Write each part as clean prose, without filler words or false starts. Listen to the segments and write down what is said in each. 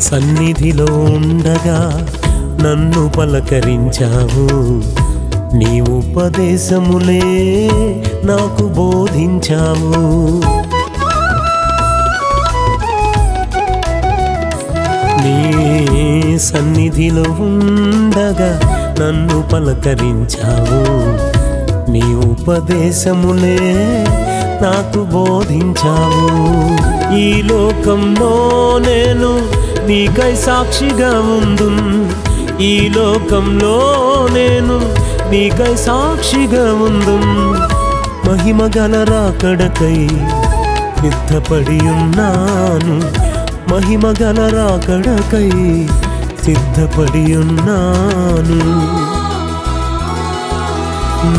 సన్నిధిలో ఉండగా నన్ను పలకరించావు, నీ ఉపదేశములే నాకు బోధించావు. నీ సన్నిధిలో ఉండగా నన్ను పలకరించావు, నీ ఉపదేశములే నాకు బోధించావు. ఈ లోకంలో నేను నీకై సాక్షిగా ఉందున్, ఈ లోకంలో నేను నీకై సాక్షిగా ఉందున్. మహిమ గల రాకడకై సిద్ధపడి ఉన్నాను, మహిమ గల రాకడకై సిద్ధపడి ఉన్నాను.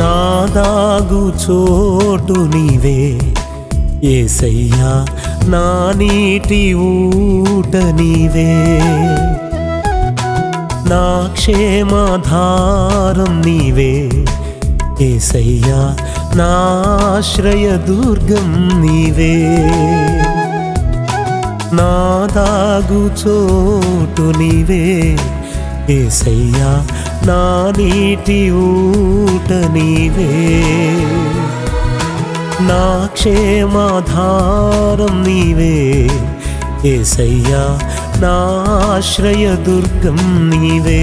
నా దాగు చోటు నీవే యేసయ్యా, నా నీటి ఊట నీవే, నా క్షేమాధారం నీవే యేసయ్యా, నా ఆశ్రయదుర్గం నీవే. నా దాగు చోటు నీవే యేసయ్యా, నా నీటి ఊట నీవే, నా క్షేమాధారం నీవే యేసయ్యా, నా ఆశ్రయదుర్గం నీవే.